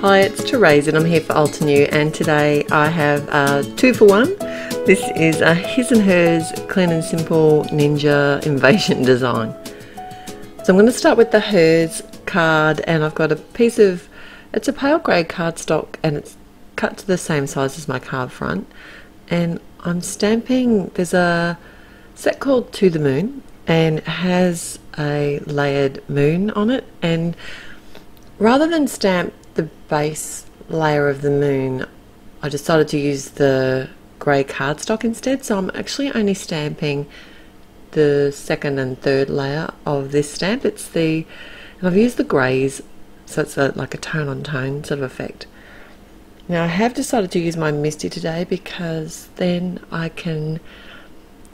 Hi, it's Therese and I'm here for Altenew, and today I have a 2-for-1. This is a his and hers clean and simple ninja invasion design. So I'm going to start with the hers card, and I've got a piece of, it's a pale grey cardstock and it's cut to the same size as my card front, and I'm stamping, there's a set called To the Moon and it has a layered moon on it, and rather than stamp the base layer of the moon, I decided to use the grey cardstock instead. So I'm actually only stamping the second and third layer of this stamp. And I've used the greys, so it's like a tone on tone sort of effect. Now I have decided to use my Misty today because then I can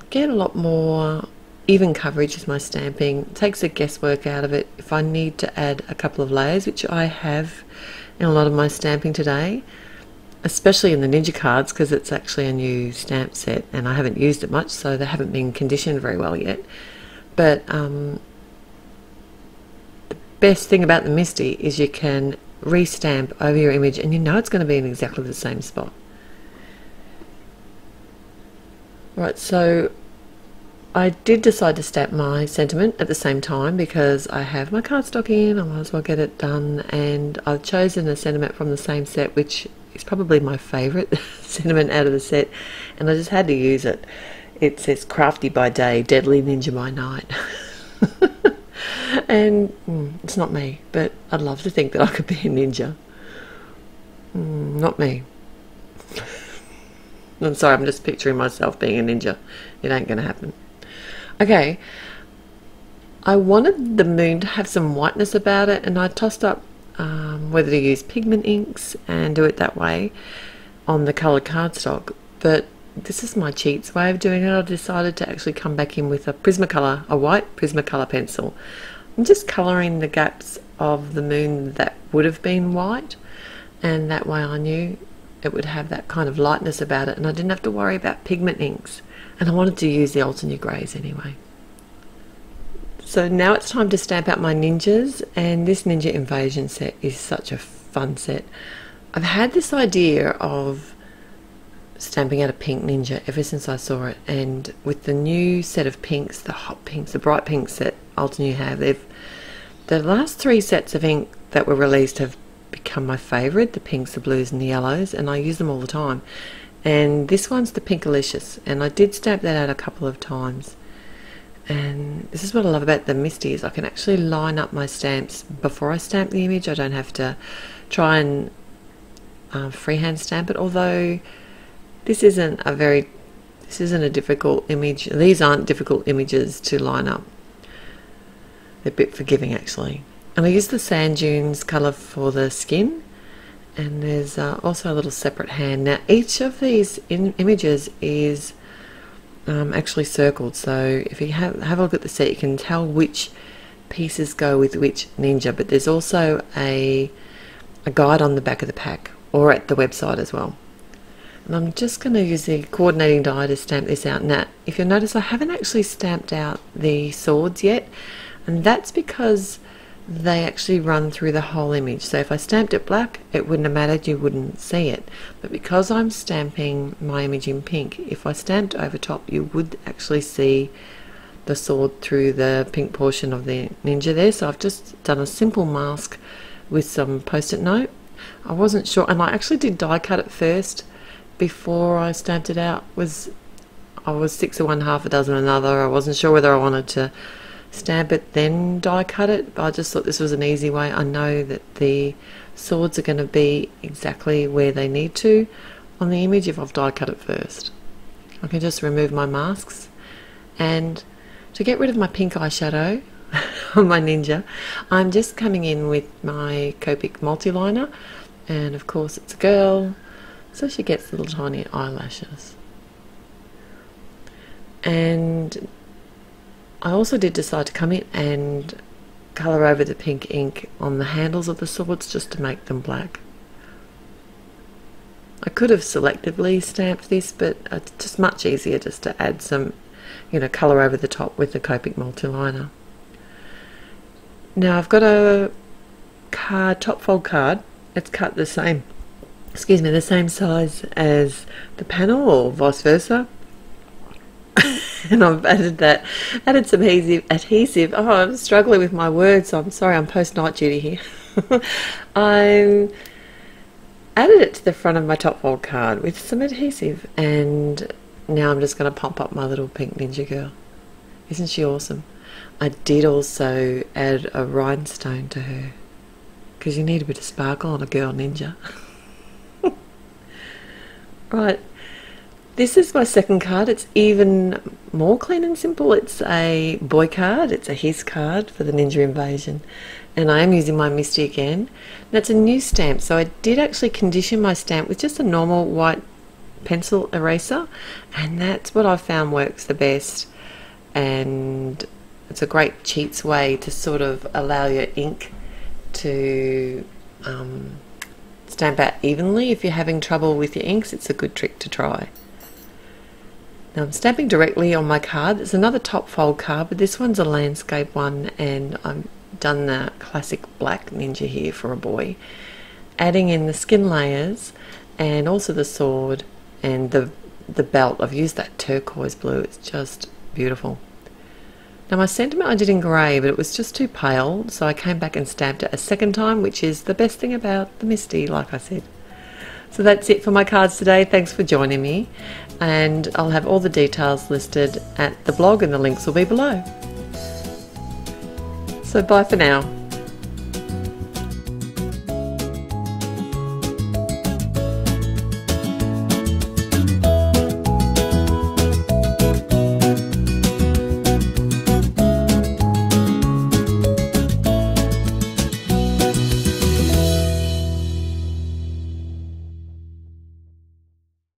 get a lot more even coverage with my stamping. It takes the guesswork out of it. If I need to add a couple of layers, which I have in a lot of my stamping today, especially in the Ninja cards, because it's actually a new stamp set and I haven't used it much, so they haven't been conditioned very well yet. But the best thing about the Misty is you can re-stamp over your image and you know it's going to be in exactly the same spot. Right, so I did decide to stamp my sentiment at the same time because I have my cardstock in, I might as well get it done, and I've chosen a sentiment from the same set, which is probably my favourite sentiment out of the set, and I just had to use it. It says crafty by day, deadly ninja by night. And it's not me, but I'd love to think that I could be a ninja. Not me. I'm sorry, I'm just picturing myself being a ninja. It ain't gonna happen. Okay, I wanted the moon to have some whiteness about it, and I tossed up whether to use pigment inks and do it that way on the coloured cardstock, but this is my cheats way of doing it. I decided to actually come back in with a Prismacolor, a white Prismacolor pencil. I'm just colouring the gaps of the moon that would have been white, and that way I knew it would have that kind of lightness about it and I didn't have to worry about pigment inks. And I wanted to use the Altenew greys anyway. So now it's time to stamp out my ninjas, and this Ninja Invasion set is such a fun set. I've had this idea of stamping out a pink ninja ever since I saw it, and with the new set of pinks, the hot pinks, the bright pinks that Altenew have, the last 3 sets of ink that were released have become my favourite, the pinks, the blues and the yellows, and I use them all the time. And this one's the Pinkalicious, and I did stamp that out a couple of times. And this is what I love about the Misty, is I can actually line up my stamps before I stamp the image. I don't have to try and freehand stamp it, although this isn't a difficult image. These aren't difficult images to line up. They're a bit forgiving actually. And I use the Sand Dunes colour for the skin, and there's also a little separate hand. Now each of these images is actually circled, so if you have a look at the set you can tell which pieces go with which ninja, but there's also a guide on the back of the pack or at the website as well. And I'm just going to use the coordinating die to stamp this out. Now if you'll notice, I haven't actually stamped out the swords yet, and that's because they actually run through the whole image. So if I stamped it black, it wouldn't have mattered, you wouldn't see it. But because I'm stamping my image in pink, if I stamped over top, you would actually see the sword through the pink portion of the ninja there. So I've just done a simple mask with some post-it note. I wasn't sure, and I actually did die cut it first before I stamped it out. I was 6 of one, half a dozen another. I wasn't sure whether I wanted to stamp it then die cut it, but I just thought this was an easy way. I know that the swords are going to be exactly where they need to on the image if I've die cut it first. I can just remove my masks, and to get rid of my pink eyeshadow on my ninja, I'm just coming in with my Copic multi-liner, and of course it's a girl, so she gets little tiny eyelashes. And I also did decide to come in and colour over the pink ink on the handles of the swords just to make them black. I could have selectively stamped this, but it's just much easier just to add some, colour over the top with the Copic multi-liner. Now I've got a card, top fold card, it's cut the same, excuse me, the same size as the panel or vice versa. And I've added some adhesive. Oh, I'm struggling with my words, so I'm sorry, I'm post-night duty here. I added it to the front of my top fold card with some adhesive, and now I'm just going to pump up my little pink ninja girl. Isn't she awesome? I did also add a rhinestone to her, because you need a bit of sparkle on a girl ninja. Right. This is my second card. It's even more clean and simple. It's a boy card. It's a his card for the Ninja Invasion. And I am using my Misty again. That's a new stamp. So I did actually condition my stamp with just a normal white pencil eraser. And that's what I found works the best. And it's a great cheats way to sort of allow your ink to stamp out evenly. If you're having trouble with your inks, it's a good trick to try. Now I'm stamping directly on my card. It's another top fold card, but this one's a landscape one, and I've done the classic black ninja here for a boy, adding in the skin layers and also the sword and the belt. I've used that turquoise blue. It's just beautiful. Now my sentiment I did in grey, but it was just too pale, so I came back and stamped it a second time, which is the best thing about the Misty, like I said. So that's it for my cards today. Thanks for joining me, and I'll have all the details listed at the blog and the links will be below. So bye for now.